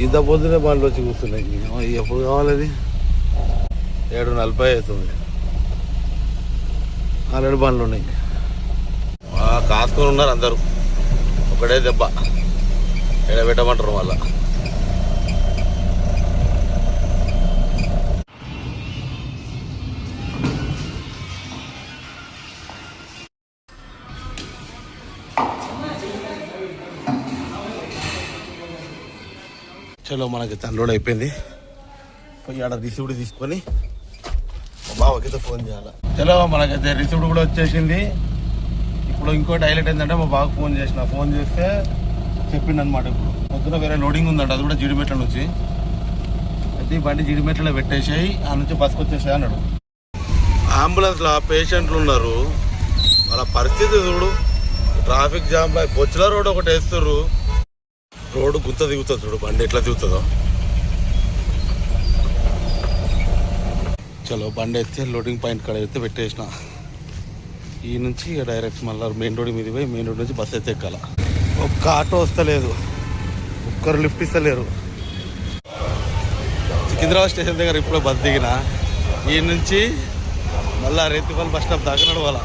ఇంత పొద్దునే బండ్లు వచ్చి కూర్చున్నాయి. ఎప్పుడు కావాలి? అది 7:40 అవుతుంది. ఆల్రెడీ బండ్లు ఉన్నాయి. కాసుకొని ఉన్నారు అందరూ. ఒకటే దెబ్బ ఎడబెట్టమంటారు మళ్ళా. చలో మనకి అన్లోడ్ అయిపోయింది. పోయి ఆడ రిసీవ్డ్ తీసుకొని బావకైతే ఫోన్ చేయాలి. చలో మనకైతే రిసీవ్డ్ కూడా వచ్చేసింది. ఇప్పుడు ఇంకోటి హైలైట్ ఏంటంటే మా బావకు ఫోన్ చేస్తే చెప్పిండు అనమాట. ఇప్పుడు పొద్దున వేరే లోడింగ్ ఉందంట, అది కూడా జీడిమెట్ల నుంచి. అయితే ఈ బండి జీడిమెట్లలో పెట్టేసాయి, ఆ నుంచి బస్కి వచ్చేసాయి అన్నాడు. అంబులెన్స్లో పేషెంట్లు ఉన్నారు, వాళ్ళ పరిస్థితి చూడు. ట్రాఫిక్ జామ్ బొచ్చుల రోడ్ ఒకటి వేస్తుర్రు. రోడ్డు గుంత దిగుతుంది చూడు, బండి ఎట్లా దిగుతుందో. చలో బండి అయితే లోడింగ్ పాయింట్ కాడ అయితే పెట్టేసిన. ఈ నుంచి డైరెక్ట్ మళ్ళీ మెయిన్ రోడ్ మీద పోయి మెయిన్ రోడ్ నుంచి బస్సు అయితే ఎక్కాల. ఒక్క ఆటో వస్తలేదు, ఒక్కరు లిఫ్ట్ ఇస్తలేరు. సికింద్రాబాద్ స్టేషన్ దగ్గర ఇప్పుడు బస్ దిగిన. ఈ నుంచి మళ్ళీ రేతిపల్లి బస్ స్టాప్ దాకా నడవాల.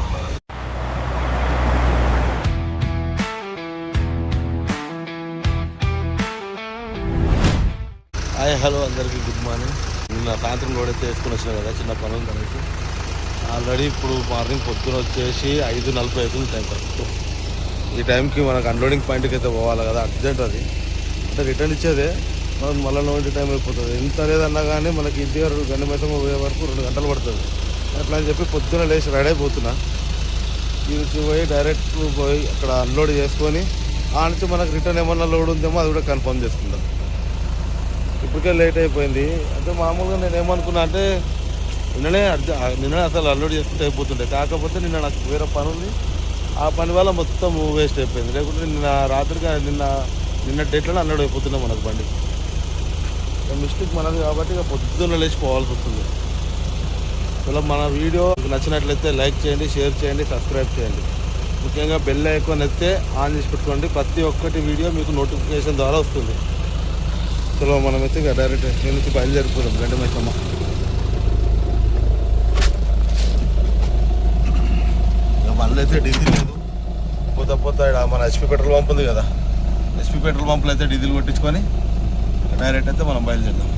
హాయ్ హలో అందరికీ గుడ్ మార్నింగ్. నిన్న సాయంత్రం లోడ్ అయితే వేసుకుని వచ్చినా కదా, చిన్న పని ఉంది అనేసి. ఆల్రెడీ ఇప్పుడు మార్నింగ్ పొద్దున వచ్చేసి 5:40 అవుతుంది టైం కరెక్ట్. ఈ టైంకి మనకు అన్లోడింగ్ పాయింట్కి అయితే పోవాలి కదా, అర్జెంట్ అది. అంటే రిటర్న్ ఇచ్చేదే, మనకు మళ్ళీ లోడింగ్ టైం అయిపోతుంది. ఎంత లేదన్నా కానీ మనకి ఇంటి వరకు గంటమైతం పోయే వరకు 2 గంటలు పడుతుంది. అట్లా అని చెప్పి పొద్దున లేచి రెడీ అయిపోతున్నా. ఈ నుంచి పోయి డైరెక్ట్ పోయి అక్కడ అన్లోడ్ చేసుకొని ఆ నుంచి మనకు రిటర్న్ ఏమన్నా లోడ్ ఉందేమో అది కూడా కన్ఫర్మ్ చేసుకుందాం. ఇప్పటికే లేట్ అయిపోయింది. అంటే మామూలుగా నేను ఏమనుకున్నా అంటే నిన్ననే అసలు అన్లోడ్ చేసుకుంటే అయిపోతుండే. కాకపోతే నిన్న నాకు వేరే పని ఉంది, ఆ పని వల్ల మొత్తం వేస్ట్ అయిపోయింది. లేకుంటే నిన్న రాత్రిగా నిన్న డేట్లోనే అన్లోడ్ అయిపోతున్నాం మనకు బండి. మిస్టేక్ మనది కాబట్టి ఇక పొద్దున్న లేచి పోవాల్సి వస్తుంది. ఇలా మన వీడియో నచ్చినట్లయితే లైక్ చేయండి, షేర్ చేయండి, సబ్స్క్రైబ్ చేయండి. ముఖ్యంగా బెల్ ఐకాన్ అయితే ఆన్ చేసి పెట్టుకోండి. ప్రతి ఒక్కటి వీడియో మీకు నోటిఫికేషన్ ద్వారా వస్తుంది. చలో మనమైతే ఇక డైరెక్ట్ నేను నుంచి బయలుదేరిపోదాం గంటమైసమ్మ. ఇక బండ్లు అయితే డీజిల్ లేదు. పోతా మన హెచ్పి పెట్రోల్ పంప్ ఉంది కదా, హెచ్పి పెట్రోల్ పంపులో అయితే డీజిల్ కొట్టించుకొని డైరెక్ట్ అయితే మనం బయలుదేరుదాం.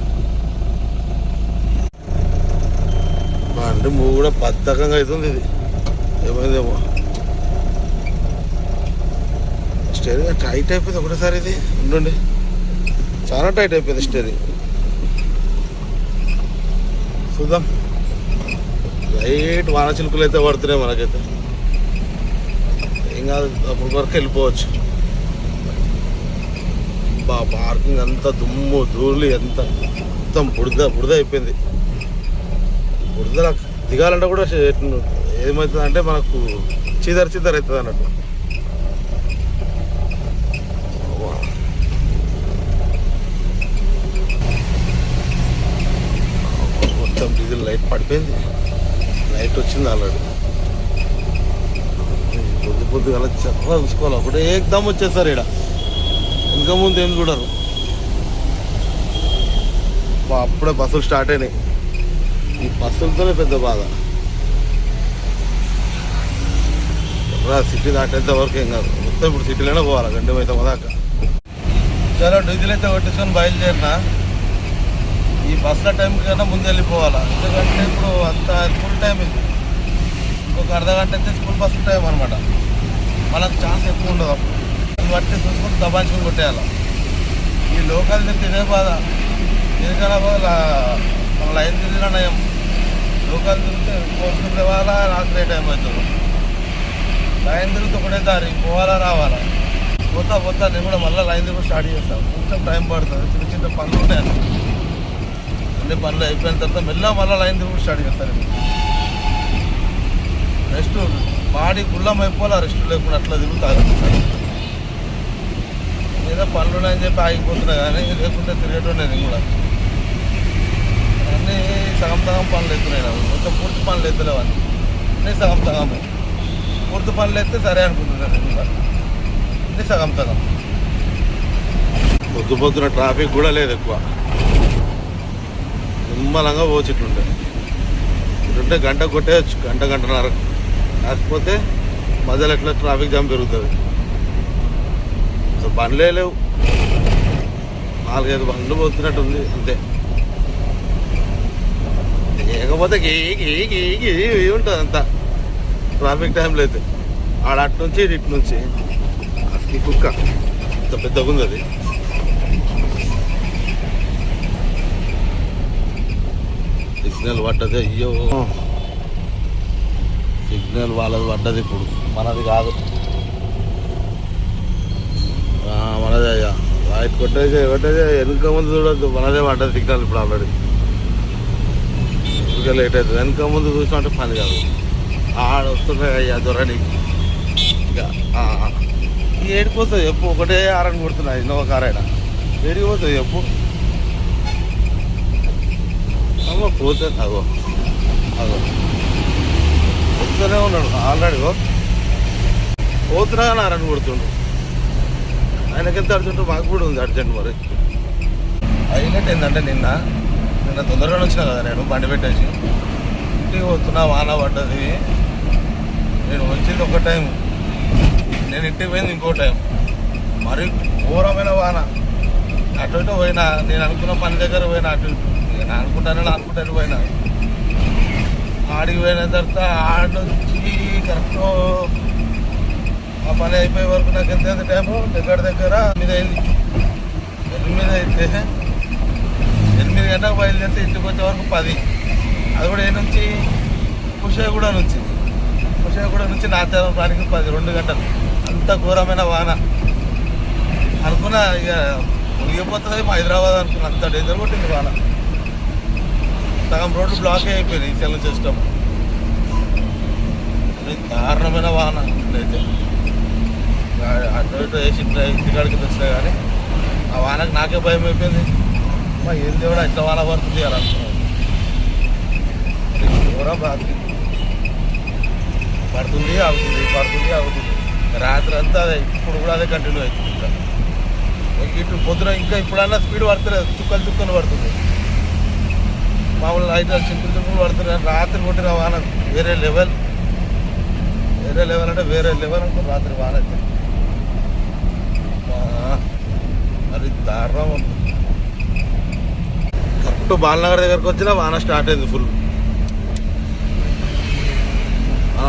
బండి మూవ్ కూడా బద్ధకంగా అవుతుంది. ఇది ఏమైందేమో, స్టేరింగ్ టైట్ అయిపోయింది ఒకటేసారి. ఇది ఉండండి, చాలా టైట్ అయిపోయింది స్టేరింగ్. చూద్దాం, లైట్ వాన చిలుకలు అయితే పడుతున్నాయి మనకైతే. ఏం కాదు, అప్పటి వరకు వెళ్ళిపోవచ్చు. పార్కింగ్ అంతా దుమ్ము ధూళి అంతా మొత్తం బురద అయిపోయింది. బురద దిగాలంటే కూడా ఏమవుతుంది అంటే మనకు చీదర అవుతుంది అన్నట్టు. మొత్తం డీజిల్ లైట్ పడిపోయింది, లైట్ వచ్చింది ఆల్రెడీ. పొద్దుగా చాలా చూసుకోవాలి, ఒకటే ఏకదమ్ వచ్చేసారు. ఇక్కడ ఇంకా ముందు ఏం చూడరు. అప్పుడే బస్సులు స్టార్ట్ అయినాయి. ఈ బస్సులతోనే పెద్ద బాధ. సిటీ దాటేంత వరకు ఏం కాదు, మొత్తం ఇప్పుడు సిటీలోనే పోవాలి గంటమైతం దాకా. చాలా డీజిల్ అయితే కొట్టించుకొని బయలుదేరినా. ఈ బస్సుల టైంకి కన్నా ముందు వెళ్ళిపోవాలా, ఎందుకంటే ఇప్పుడు అంత స్కూల్ టైం ఇది. ఇంకొక అర్ధగంట అయితే స్కూల్ బస్సు టైం అనమాట. మనకు ఛాన్స్ ఎక్కువ ఉండదు. అప్పుడు దాన్ని బట్టి చూసుకొని దబాయించుకొని కొట్టేయాలి. ఈ లోకల్ తిరిగితే ఇదే బాధ. ఎందుకన్నా లైన్ తిరిగిన నయం, లోకల్ తిరిగితే పోతుండే వాళ్ళ రాత్రి టైం అవుతుంది. లైన్ తిరిగితే ఒకటే దారి, పోవాలా రావాలా. పోతా నేను కూడా మళ్ళీ లైన్ తిరిగి స్టార్ట్ చేస్తాను. కొంచెం టైం పడుతుంది, చిన్న చిన్న పనులు ఉంటాయి. అన్ని పనులు అయిపోయిన తర్వాత మెల్లగా మళ్ళీ లైన్ తిరిగి స్టార్ట్ చేస్తాను. రెస్ట్ బాడీ గుళ్ళం అయిపోవాలి, రెస్ట్ లేకుండా అట్లా తిరుగుతారు. ఏదో పనులు ఉన్నాయని చెప్పి ఆగిపోతున్నాయి, కానీ లేకుంటే తిరిగేటోనే నేను కూడా. అన్నీ సగం పనులు ఎత్తున్నాయి నాకు. మొత్తం పూర్తి పనులు ఎత్తలేవు అన్నీ సగం. పూర్తి పనులు ఎత్తే సరే అనుకుంటున్నాను నేను కూడా. అన్నీ సగం. పొద్దు పొద్దున ట్రాఫిక్ కూడా లేదు ఎక్కువ, నిమ్మలంగా పోవచ్చు. ఇటుంటే గంట కొట్టేయచ్చు, గంటన్నర. కాకపోతే మధ్యలో ఎట్లా ట్రాఫిక్ జామ్ పెరుగుతుంది. అసలు బండ్లే లేవు, 4-5 బండ్లు పోతున్నట్టుంది అంతే. లేకపోతే ఉంటుంది అంతా ట్రాఫిక్ టైంలో అయితే. ఆడ అటు నుంచి ఇటు నుంచి అసలు కుక్క అంత పెద్దగా ఉంది అది. సిగ్నల్ పడ్డది, అయ్యో సిగ్నల్ వాళ్ళది పడ్డది, ఇప్పుడు మనది కాదు. మనదే అయ్యా, లైట్ కొట్టేసి వెనుక ముందు చూడద్దు, మనదే పడ్డది సిగ్నల్ ఇప్పుడు ఆల్రెడీ. ఇంకా లేట్ అవుతుంది, వెనుక ముందు చూసినట్టు పని కాదు. ఆడ వస్తున్నాయి అయ్యా దొరని. ఇక ఏడిపోతుంది చెప్పు, ఒకటే ఆరని కొడుతున్నాయి ఇన్నోవా కార్ అయినా ఏడిపోతుంది చెప్పు. అమ్మ పోతే అగో వస్తూనే ఉన్నాడు ఆల్రెడీ, పోతున్నా కానీ ఆరని కొడుతుండు. ఆయనకెంత అర్జెంట్, మాకు కూడా ఉంది అర్జెంట్. మరి హైలైట్ ఏంటంటే నిన్న తొందరగానే వచ్చినా కదా నేను, బండి పెట్టేసి ఇంటికి వస్తున్నా, వాన పడ్డది. నేను వచ్చింది ఒక టైం, నేను ఇంటికి పోయింది ఇంకో టైం. మరి ఘోరమైన వాన. అటు ఇటు పోయినా, నేను అనుకున్న పని దగ్గర పోయినా, అటు నేను అనుకుంటాను పోయినా. ఆడికి పోయిన తర్వాత ఆడ నుంచి కరెక్ట్ ఆ పని అయిపోయే వరకు నాకు ఎంత టైము దగ్గర 8 అయింది. 8 అయితే 8 గంటలకు బయలుదేరితే ఇంటికి వచ్చే వరకు 10. అది కూడా ఏ నుంచి కుషాయిగూడ నుంచి నాచారానికి 10, 2 గంటలు. అంత ఘోరమైన వాన. అనుకున్నా ఇక మునిగిపోతుంది హైదరాబాద్ అనుకున్నా, అంత డేంజర్ కొట్టింది వాన. సగం రోడ్లు బ్లాక్ అయిపోయినాయి ఈ సెల్ సిస్టమ్. దారుణమైన వాన అయితే. అటు ఇటు వేసి ఇంటికాడికి వచ్చినాయి కానీ ఆ వానకు నాకే భయం అయిపోయింది. ఏంది కూడా ఇట్లా వాన పడుతుంది అని అనుకున్నాను. ఘోరం రాత్రి పడుతుంది ఆగుతుంది. రాత్రి అంతా అదే, ఇప్పుడు కూడా అదే కంటిన్యూ అవుతుంది. ఇంకా ఇటు పొద్దున ఇంకా ఇప్పుడన్నా స్పీడ్ పడతలేదు, చుక్కలు పడుతుంది. మామూలు అయితే చింపులు పడుతుంది. రాత్రి కొట్టిన వాన వేరే లెవెల్ అంటే వేరే లెవెల్ అనుకో. రాత్రి వాన అయితే అది దారుణం. కరెక్ట్ బాలనగర్ దగ్గరకు వచ్చినా వాన స్టార్ట్ అయింది, ఫుల్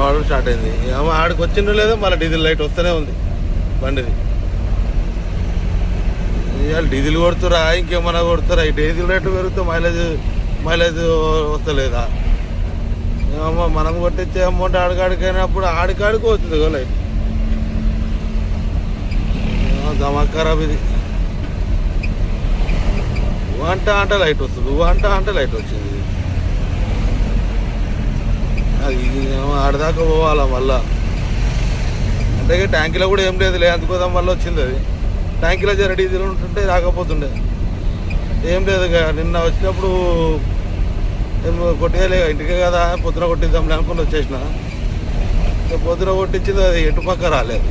వాన స్టార్ట్ అయింది. ఏమో ఆడికి వచ్చిందో లేదో మళ్ళీ డీజిల్ లైట్ వస్తూనే ఉంది బండిది. ఇవాళ డీజిల్ కొడుతురా ఇంకేమన్నా కొడుతురా? ఈ డీజిల్ రేటు పెరిగితే మైలేజ్ వస్తలేదా? ఏమో మనం కొట్టించే అమౌంట్ ఆడికాడికైనప్పుడు ఆడికాడికి వస్తుంది కదా లైట్. దమాక్ ఖరాబ్ ఇది. అంటే లైట్ వస్తుంది, అంటే లైట్ వచ్చింది. ఆడదాకా పోవాలా మళ్ళా. అంటే ట్యాంకీలో కూడా ఏం లేదు, అందుకోదాం వల్ల వచ్చింది అది. ట్యాంకీలో జర డీజిల్ ఉంటుంటే రాకపోతుండే. ఏం లేదు, నిన్న వచ్చినప్పుడు ఏం కొట్టేయలే, ఇంటికే కదా పొద్దున కొట్టిద్దాం అనుకుని వచ్చేసిన. పొద్దున కొట్టించింది అది ఎటు పక్క రాలేదు.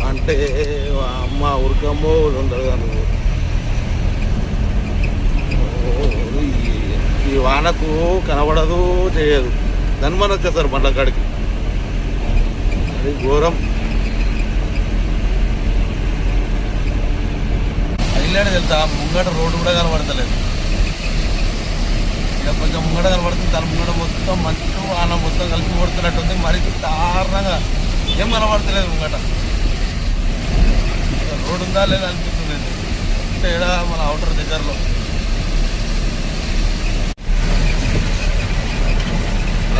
అంటే అమ్మ ఉరికమ్మో ఉండదు కానీ ఈ వానకు కనబడదు చేయదు, ధన్మని వచ్చేస్తారు బండ్ల కాడికి. అది ఘోరం. హైలైట్ తెలుసా, ముంగట రోడ్డు కూడా కనబడతలేదు. ఇక కొంచెం ముంగట కనబడుతుంది, తన ముంగట మొత్తం మంచు వాన మొత్తం కలిసి కొడుతున్నట్టుంది. మరి దారుణంగా ఏం కనబడతలేదు ముంగట. రోడ్డు ఉందా లేదా అనిపిస్తుంది. అంటే ఇక్కడ మన అవుటర్ దగ్గరలో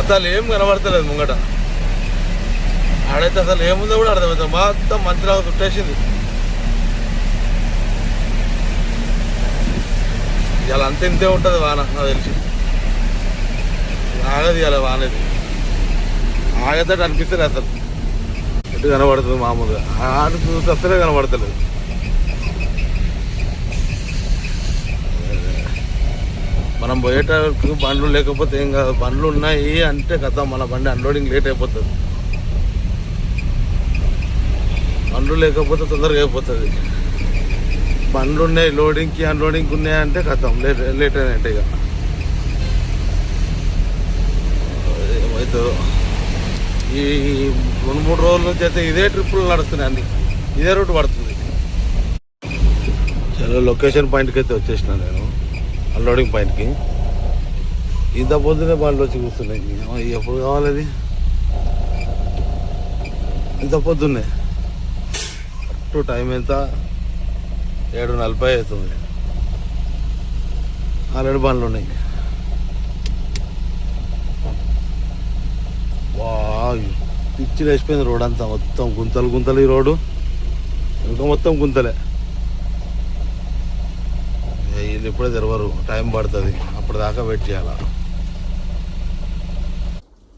అసలు ఏం కనబడతలేదు ముంగట. ఆడైతే అసలు ఏముందో కూడా అర్థమవుతుంది, మొత్తం మంచిలాగా చుట్టేసింది. ఇలా అంత ఇంతే ఉంటుంది వాన, నాకు తెలిసి ఆగదు ఇలా వానది. ఆగేటట్టు అనిపిస్తుంది అసలు. ఎటు కనబడుతుంది మామూలుగా, ఆడు చూసి అసలే కనబడతలేదు. మనం పోయేటప్పుడు బండ్లు లేకపోతే ఏం కాదు, బండ్లు ఉన్నాయి అంటే కదా మన బండి అన్లోడింగ్ లేట్ అయిపోతుంది. బండ్లు లేకపోతే తొందరగా అయిపోతుంది. బండ్లు ఉన్నాయి లోడింగ్కి అన్లోడింగ్కి ఉన్నాయంటే కథం లేట్ అయినట్టు. ఇక ఏమవుతుందో ఈ 2-3 రోజుల నుంచి అయితే ఇదే ట్రిప్పులు నడుస్తున్నాయి, అన్ని ఇదే రూట్ పడుతుంది. చాలా లొకేషన్ పాయింట్కి అయితే వచ్చేసిన నేను, అన్లోడింగ్ పాయింట్కి. ఇంత పొద్దునే బండ్లు వచ్చి కూర్చున్నాయి. ఎప్పుడు కావాలి అది? ఇంత పొద్దున్నే కరెక్ట్ టైం ఎంత? 7:40 అవుతుంది. ఆల్రెడీ బండ్లు ఉన్నాయి. వా పిచ్చి వేసిపోయింది రోడ్ అంతా, మొత్తం గుంతలు గుంతలు. ఈ రోడ్డు ఇంకా మొత్తం గుంతలే. వీళ్ళు ఇప్పుడే తెరవరు, టైం పడుతుంది, అప్పటిదాకా వెయిట్ చేయాలా.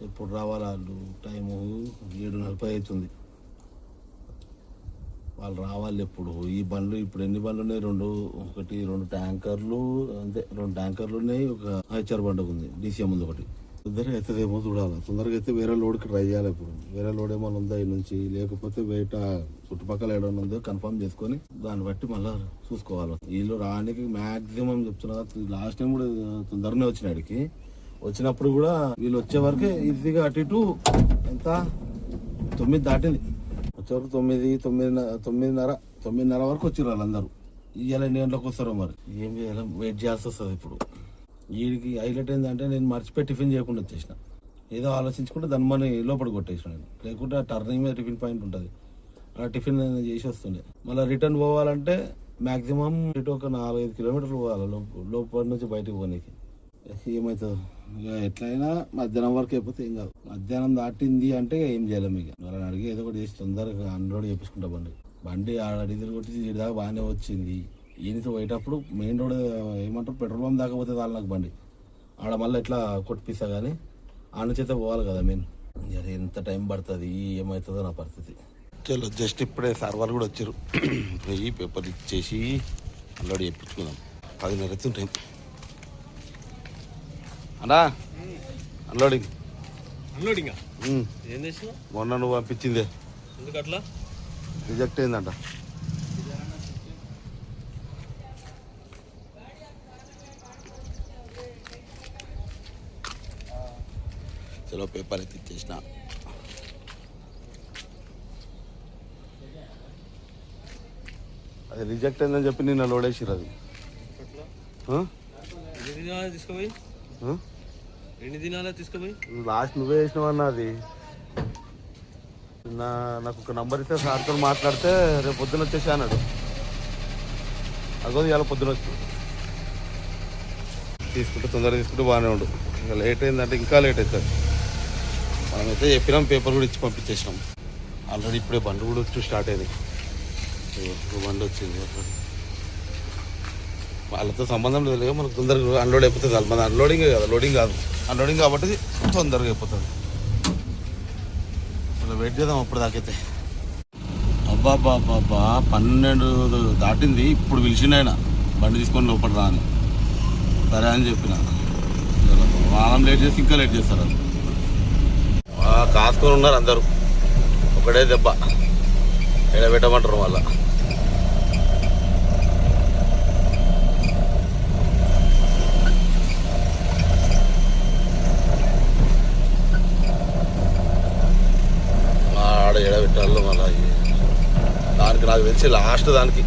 ఎప్పుడు రావాలా వాళ్ళు? టైము 7:40 అవుతుంది. వాళ్ళు రావాలి ఎప్పుడు? ఈ బండ్లు ఇప్పుడు ఎన్ని బండ్లు ఉన్నాయి? 2 ట్యాంకర్లు, అంతే 2 ట్యాంకర్లు ఉన్నాయి. ఒక హెచ్ఆర్ బండ్ ఉంది, డీసీఎం ఉంది ఒకటి. తొందరగా అవుతుందేమో చూడాలి. తొందరగా అయితే వేరే లోడ్కి ట్రై చేయాలి. ఇప్పుడు వేరే లోడ్ ఏమైనా ఉందా ఈ నుంచి, లేకపోతే బయట చుట్టుపక్కల ఏమైనా ఉందో కన్ఫర్మ్ చేసుకొని దాన్ని బట్టి మళ్ళీ చూసుకోవాలి. వీళ్ళు రానికి మ్యాక్సిమం చెప్తున్నా, లాస్ట్ టైం కూడా తొందరనే వచ్చినాడికి. వచ్చినప్పుడు కూడా వీళ్ళు వచ్చే వరకే ఈజీగా అటు ఇటు ఎంత 9 దాటింది. వచ్చేవరకు 9:30 వరకు వచ్చారు వాళ్ళందరూ. ఇవాళ ఎన్ని గంటలకు వస్తారో మరి, ఏం చేయాలి, వెయిట్ చేయాల్సి వస్తుంది. ఇప్పుడు వీడికి హైలైట్ ఏంటంటే నేను మర్చిపోయి టిఫిన్ చేయకుండా వచ్చేసిన. ఏదో ఆలోచించుకుంటే దాన్ని మన లోపల కొట్టేసిన నేను. లేకుంటే ఆ టర్నింగ్ మీద టిఫిన్ పాయింట్ ఉంటుంది, ఆ టిఫిన్ చేసి వస్తుండే. మళ్ళీ రిటర్న్ పోవాలంటే మ్యాక్సిమం ఇటు ఒక 4-5 కిలోమీటర్లు పోవాలి లోపల నుంచి బయటకు పోనీకి. ఏమవుతుందో ఇక ఎట్లయినా మధ్యాహ్నం వరకు అయిపోతే ఏం కాదు. మధ్యాహ్నం దాటింది అంటే ఏం చేయలేము. ఇక వాళ్ళని అడిగి ఏదో ఒకటి చేసి తొందరగా అన్లోడ్ చేపించుకుంటా. బండి ఆడ డీజిల్ కొట్టి దాకా బాగానే వచ్చింది. ఈయనతో పోయేటప్పుడు మెయిన్ రోడ్ ఏమంటారు పెట్రోల్ పంప్ దాకా పోతే వాళ్ళు నాకు బండి ఆడ మళ్ళీ ఎట్లా కొట్టిపిస్తా. కానీ ఆ నుంచి అయితే పోవాలి కదా మెయిన్. ఎంత టైం పడుతుంది, ఏమవుతుందో నా పరిస్థితి. చలో జస్ట్ ఇప్పుడే సర్వర్ కూడా వచ్చారు, పోయి పేపర్ ఇచ్చేసి అన్లోడ్ చేయించుకుందాం. 10:30 అవుతుంది టైం. అన్నా అన్లోడింగ్ ఏం చేసినావు? మొన్న నువ్వు పంపించిందే ఎందుకు అట్లా రిజెక్ట్ అయిందంట. చలో పేపర్ అయితే ఇచ్చేసిన. అది రిజెక్ట్ అయిందని చెప్పి నిన్న లోడ్ వేసిరు. అది ఎన్ని దినాలు తీసుకుపోయి లాస్ట్ నువ్వే వేసినావన్నా. అది నాకు ఒక నంబర్ ఇస్తే సార్తో మాట్లాడితే రేపు పొద్దున వచ్చేసి అన్నాడు. అదో ఇవాళ పొద్దున వచ్చి తీసుకుంటే తొందరగా తీసుకుంటే బాగానే ఉండు. ఇంకా లేట్ అయిందంటే ఇంకా లేట్ అవుతుంది. మనమైతే చెప్పినాం, పేపర్ కూడా ఇచ్చి పంపించేసినాం. ఆల్రెడీ ఇప్పుడే బండి కూడా వచ్చి స్టార్ట్ అయింది. బండి వచ్చింది. వాళ్ళతో సంబంధం లేదు, మనకు తొందరగా అన్లోడ్ అయిపోతుంది. మన అన్లోడింగ్ కదా, లోడింగ్ కాదు, అన్లోడింగ్ కాబట్టి తొందరగా అయిపోతుంది. అలా వెయిట్ చేద్దాం అప్పుడు దాకైతే. అబ్బా 12 దాటింది. ఇప్పుడు పిలిచిండు ఆయన బండి తీసుకొని లోపల రా అని. సరే అని చెప్పిన. వారం లేట్ చేసి ఇంకా లేట్ చేస్తారు. అది కాసుకొని ఉన్నారు అందరూ, ఒకటే దెబ్బ ఎడబెట్టమంటారు వాళ్ళ. ఆడ ఎడబెట్టాలో మళ్ళీ దానికి నాకు తెలిసి లాస్ట్ దానికి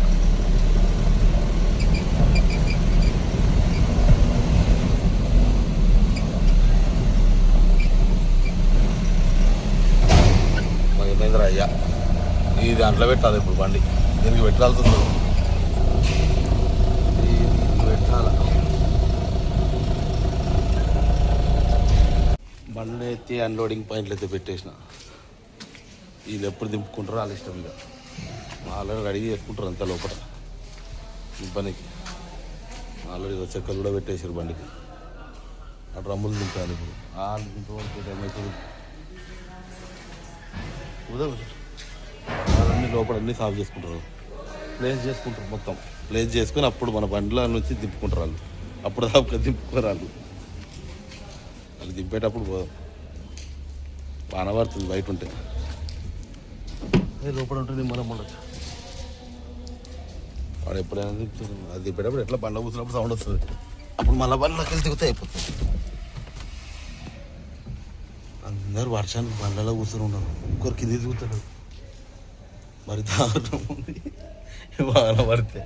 మహేంద్ర అయ్యా ఈ దాంట్లో పెట్టాలి ఇప్పుడు బండి. దీనికి పెట్టాల్సి ఉంది, పెట్టాల. బండి ఎత్తి అన్లోడింగ్ పాయింట్లు అయితే పెట్టేసిన. వీళ్ళు ఎప్పుడు దింపుకుంటారో వాళ్ళ ఇష్టం. ఇక ఆల్రెడీ రెడీ చేసుకుంటారు అంతా లోపల దింపనికి. ఆల్రెడీ చెక్కలు కూడా పెట్టేసారు బండికి. ఆ డ్రమ్ములు దింపాలి ఇప్పుడు. వాళ్ళు దింపడానికి ఏమవుతుంది? వాళ్ళన్నీ లోపల అన్నీ సాఫ్ చేసుకుంటారు, ప్లేస్ చేసుకుంటారు. మొత్తం ప్లేస్ చేసుకొని అప్పుడు మన బండిలో నుంచి దింపుకుంటారు వాళ్ళు. అప్పుడు దాకా దింపుకోరు వాళ్ళు. వాళ్ళు దింపేటప్పుడు బాగా పడుతుంది బయట ఉంటే. లోపల ఉంటుంది మనం ఉండొచ్చు. వాడు ఎప్పుడైనా దిగుతుంది, అది దిప్పేటప్పుడు ఎట్లా బండ్ల కూర్చున్నప్పుడు సౌండ్ వస్తుంది, అప్పుడు మళ్ళీ బండ్లకి వెళ్ళి దిగితే అయిపోతుంది. అందరు వర్షానికి బండ్లలో కూర్చొని ఉండరు, ఇంకొకరు కింద దిగుతాడు. మరి దారుణం ఉంది బాగా పడితే.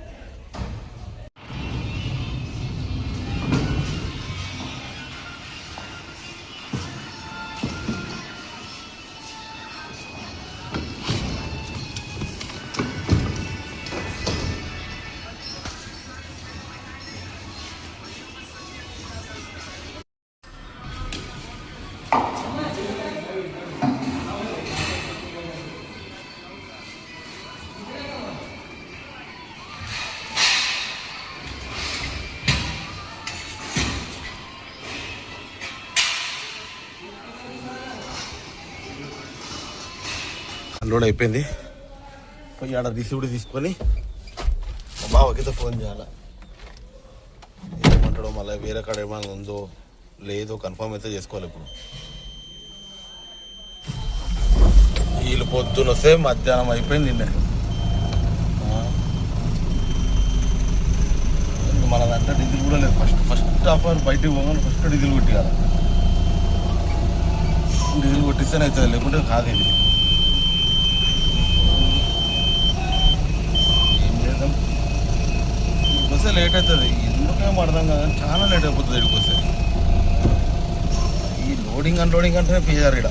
అన్లోడ్ అయిపోయింది. పోయి ఆడ రిసీవ్డ్ తీసుకొని మా బావకితో ఫోన్ చేయాలి, ఏమంటాడో మళ్ళీ వేరే కాడ ఏమైనా ఉందో లేదో కన్ఫర్మ్ అయితే చేసుకోవాలి. ఇప్పుడు వీళ్ళు పొద్దున వస్తే మధ్యాహ్నం అయిపోయింది. నిన్న మనదంటే డీజిల్ కూడా లేదు. ఫస్ట్ హాఫ్ అవర్ బయటికి పోగానే ఫస్ట్ డీజిల్ కొట్టి కదా, డీజిల్ కొట్టిస్తేనే అవుతుంది, లేకుంటే కాదు. ఇది వస్తే లేట్ అవుతుంది, ఎందుకేమో అర్థం కాదు, చాలా లేట్ అయిపోతుంది ఇక్కడికి వస్తే. ఈ లోడింగ్ అన్లోడింగ్ అంటేనే పిఆర్ ఇక్కడ.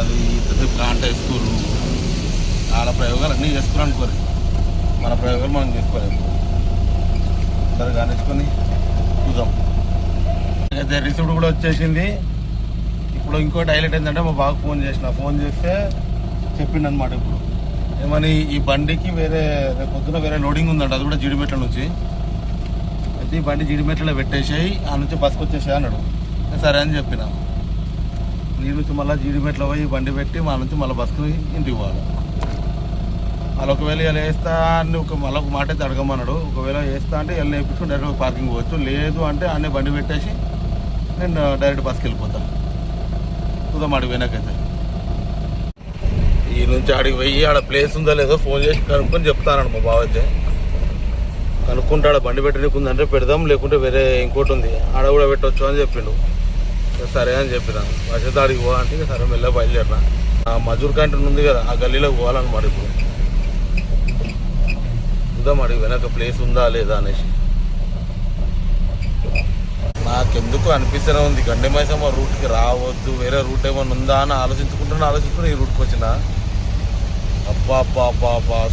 అది ఇంతసేపు కాంట స్కూల్ ఆడ ప్రయోగాలు అన్నీ చేసుకుని అనుకోరు, మన ప్రయోగాలు మనం చేసుకోలేము. అందరు కానిచ్చుకొని చూద్దాం. అయితే రిసీప్ట్ కూడా వచ్చేసింది. ఇప్పుడు ఇంకోటి హైలైట్ ఏంటంటే మా బాగా ఫోన్ చేస్తే చెప్పిండు అనమాట. ఇప్పుడు ఏమని ఈ బండికి వేరే పొద్దున వేరే లోడింగ్ ఉందంట, అది కూడా జీడిమెట్ల నుంచి. అయితే ఈ బండి జీడిమెట్లలో పెట్టేసాయి, ఆ నుంచి బస్కి వచ్చేసాయి అన్నాడు. సరే అని చెప్పిన. నీ నుంచి మళ్ళీ జీడిమెట్లో పోయి బండి పెట్టి మా నుంచి మళ్ళీ బస్కు ఇంటికి పోవాలి. వాళ్ళు ఒకవేళ ఇలా వేస్తా అని మళ్ళీ ఒక మాట అయితే అడగమన్నాడు. ఒకవేళ వేస్తా అంటే వెళ్ళి వేయించుకుని డైరెక్ట్ పార్కింగ్ పోవచ్చు, లేదు అంటే అన్నీ బండి పెట్టేసి నేను డైరెక్ట్ బస్కి వెళ్ళిపోతాను. చూద్దాం ఆడికి పోయినాకైతే. ఈ నుంచి ఆడికి పోయి ఆడ ప్లేస్ ఉందో లేదో ఫోన్ చేసి కనుక్కొని చెప్తానండి మా బావ. అయితే కనుక్కుంటాడు, బండి పెట్టనీకుందంటే పెడదాం, లేకుంటే వేరే ఇంకోటి ఉంది ఆడ కూడా పెట్టవచ్చు అని చెప్పిండు. సరే అని చెప్పిన. వర్షత ఆడికి పోవాలంటే సరే మెల్ల బయలుదేరిన. ఆ మజూర్ క్యాంటీన్ ఉంది కదా, ఆ గల్లీలోకి పోవాలన్నమాట. ఇప్పుడు చూద్దాం ఆడికి వెనక ప్లేస్ ఉందా లేదా అనేసి. నాకెందుకు అనిపిస్తూనే ఉంది గండిమైసమ్మ రూట్కి రావద్దు, వేరే రూట్ ఏమైనా ఉందా అని ఆలోచించుకుని ఈ రూట్కి వచ్చిన. అబ్బా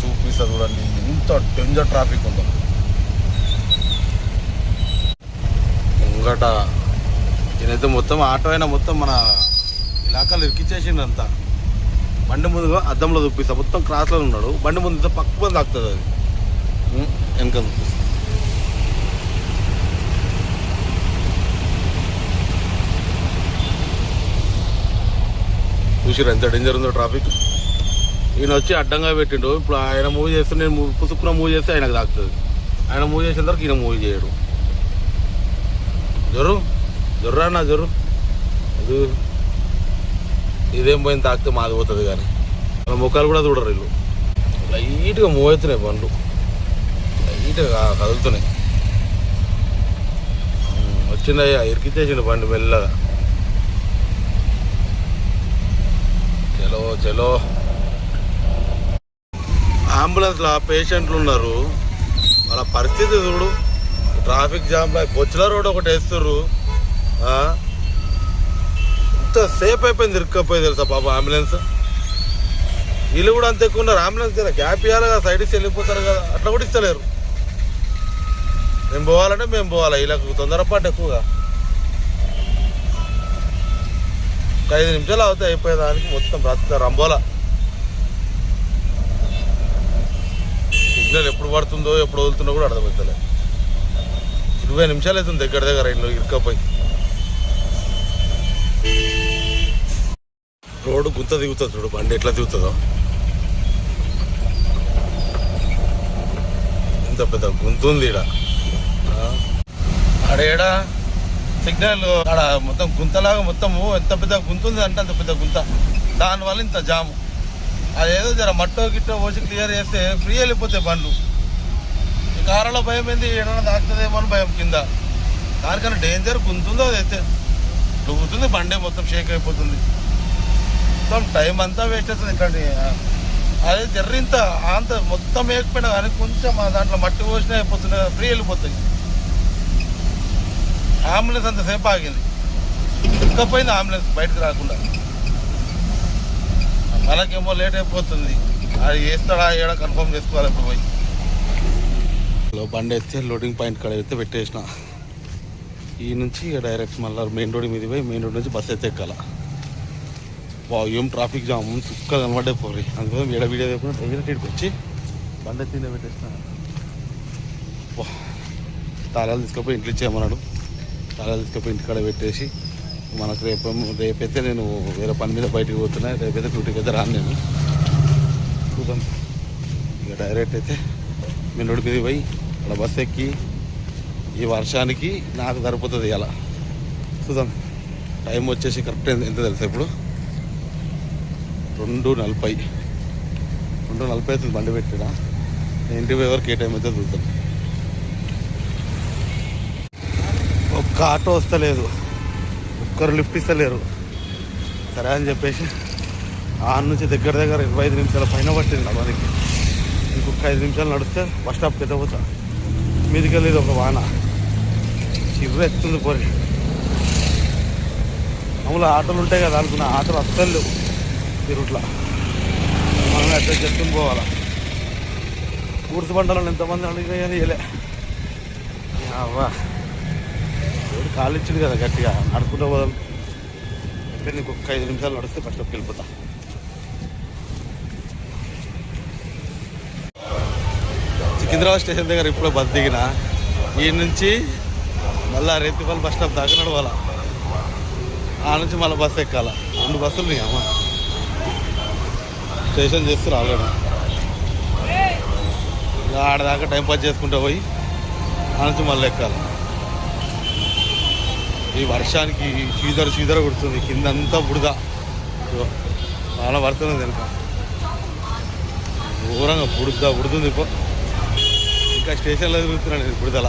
చూపిస్తుంది చూడండి ఎంత డేంజర్ ట్రాఫిక్ ఉందో. ముంగట నేనైతే మొత్తం ఆటో అయినా మొత్తం మన ఇలాకాలు ఇరికిచ్చేసిండు అంతా. బండి ముందుగా అద్దంలో చూపిస్తా, మొత్తం క్రాస్లో ఉన్నాడు. బండి ముందు పక్క బంది తాకుతుంది, అది వెనక చూపిస్తా. చూసిరా ఎంత డేంజర్ ఉందో ట్రాఫిక్. ఈయన వచ్చి అడ్డంగా పెట్టిండు. ఇప్పుడు ఆయన మూవ్ చేస్తే నేను పుసుక్కున మూవ్ చేస్తే ఆయనకు తాకుతుంది. ఆయన మూవ్ చేసిన తర్వాత ఈయన మూవ్ చేయడు. జొర్రా నా జొర్రు అది ఇదేం పోయింది తాకితే మాది పోతుంది. కానీ మన ముఖాలు కూడా చూడరు వీళ్ళు. లైట్గా మూవ్ అవుతున్నాయి బండ్లు, లైట్గా కదులుతున్నాయి. వచ్చిందయ్యా ఇరికిచ్చేసిండు బండి మెల్లగా. చలో అంబులెన్స్లో పేషెంట్లు ఉన్నారు, వాళ్ళ పరిస్థితి చూడు. ట్రాఫిక్ జామ్లో బొచ్చుల రోడ్ ఒకటి వేస్తుర్రు. ఎంతసేపు అయిపోయింది ఇరుక్కపోయి తెలుసా పాప అంబులెన్స్. వీళ్ళు కూడా అంత ఎక్కువ ఉన్నారు. అంబులెన్స్ కదా గ్యాప్ ఇవ్వాలి కదా, సైడ్ ఇచ్చి వెళ్ళిపోతారు కదా, అట్లా కూడా ఇస్తలేరు. మేము పోవాలంటే మేము పోవాలి, వీళ్ళకు తొందరపాటు ఎక్కువగా. 5 నిమిషాలు అవుతాయి అయిపోయేదానికి. మొత్తం బ్రతుక రంబోలా. సిగ్నల్ ఎప్పుడు పడుతుందో ఎప్పుడు వదులుతుందో కూడా అర్థమవుతలే. 20 నిమిషాలు అవుతుంది దగ్గర ఇంట్లో ఇరుక్కపోయి. రోడ్డు గుంత దిగుతుంది చూడు, బండి ఎట్లా దిగుతుందో. ఇంత పెద్ద గుంత ఉంది ఈడ. ఆడేడా సిగ్నల్ అక్కడ మొత్తం గుంతలాగా మొత్తము ఎంత పెద్ద గుంత ఉంది అంటే అంత పెద్ద గుంత, దానివల్ల ఇంత జాము. అదేదో జర మట్టో గిట్టో పోసి క్లియర్ చేస్తే ఫ్రీ వెళ్ళిపోతాయి బండ్లు. ఈ కారులో భయం ఏంది, ఏడన్నా దాచుతుందేమో అని భయం కింద. దానికన్నా డేంజర్ గుంతుందో అదైతే డుగుతుంది, బండే మొత్తం షేక్ అయిపోతుంది, మొత్తం టైం అంతా వేస్ట్ అవుతుంది. ఇక్కడ అదే జర్రింత అంత మొత్తం వేయకపోయినా కానీ కొంచెం దాంట్లో మట్టి పోసినా అయిపోతుంది, ఫ్రీ వెళ్ళిపోతాయి. అంబులెన్స్ అంతసేపు ఆగింది, ఇంకపోయింది అంబులెన్స్ బయటకు రాకుండా. మనకేమో లేట్ అయిపోతుంది, అది వేస్తాడా ఏడా కన్ఫర్మ్ చేసుకోవాలి ఇప్పుడు పోయి. బండి ఎత్తే లోడింగ్ పాయింట్ కాడ అయితే పెట్టేసిన. ఈ నుంచి డైరెక్ట్ మళ్ళీ మెయిన్ రోడ్ మీద పోయి మెయిన్ రోడ్ నుంచి బస్సు అయితే ఎక్కాల. ఏం ట్రాఫిక్ జామ్ చుక్క కనబడే పోరి. అందుకోసం ఏడ వీడియో చెప్పిన డైరెక్ట్ ఇక్కడికి వచ్చి బండి ఎత్తి పెట్టేసిన. తాళాలు తీసుకుపోయి ఇంట్లో ఇచ్చేయమన్నాడు. తాళాలు తీసుకుపోయి ఇంటికాడ పెట్టేసి మనకు రేపైతే నేను వేరే పని మీద బయటకు పోతున్నా, రేపైతే డ్యూటీకి అయితే రాను నేను. చూద్దాం ఇక డైరెక్ట్ అయితే మెయిన్ రోడ్ మీద పోయి అక్కడ బస్సు ఎక్కి ఈ వర్షానికి నాకు సరిపోతుంది ఇలా. చూద్దాం టైం వచ్చేసి కరెక్ట్ ఎంత తెలుసా ఇప్పుడు 2:40 అవుతుంది బండి పెట్టినా. ఇంటి వరకు ఏ టైం అయితే చూద్దాం. ఒక్క ఆటో వస్తలేదు, ఒక్కరు లిఫ్ట్ ఇస్తలేరు. సరే అని చెప్పేసి ఆన్ నుంచి దగ్గర 25 నిమిషాల పైన పట్టింది మనకి. ఇంకొక 5 నిమిషాలు నడిస్తే బస్ స్టాప్కి అయితే పోతా. మీదికి వెళ్ళేది ఒక వాన చిర్ర ఎత్తుంది పోరి. మామూలు ఆటోలు ఉంటాయి కదా అనుకున్న ఆటోలు అస్సలు లేవు తిరుట్లా. మనం అడ్జస్ట్ చేసుకుని పోవాలా. ఊర్సు బండలను ఎంతమంది అడిగినా కానీ వెళ్ళే అవ్వా ఎవరు కాలు ఇచ్చింది కదా గట్టిగా నడుచుకుంటూ పోదాం. అంటే నీకు ఒక్క 5 నిమిషాలు నడిస్తే బస్ స్టాప్కి వెళ్ళిపోతా. సికింద్రాబాద్ స్టేషన్ దగ్గర ఇప్పుడు బస్ దిగిన. ఈ నుంచి మళ్ళీ రేతిపల్లి బస్ స్టాప్ దాకా నడవాలా. ఆ నుంచి మళ్ళీ బస్సు ఎక్కాల. 2 బస్సులు నీ అమ్మ స్టేషన్ చేస్తారు ఆల్రెడీ. ఆడదాకా టైం పాస్ చేసుకుంటూ పోయి ఆ నుంచి మళ్ళీ ఎక్కాలి. ఈ వర్షానికి చీదర కొడుతుంది, కిందంతా బుడద. చాలా పడుతుంది వెనుక, ఘోరంగా బుడుతుంది. ఇంకా స్టేషన్లో తిరుగుతున్నాను నేను బుడదల.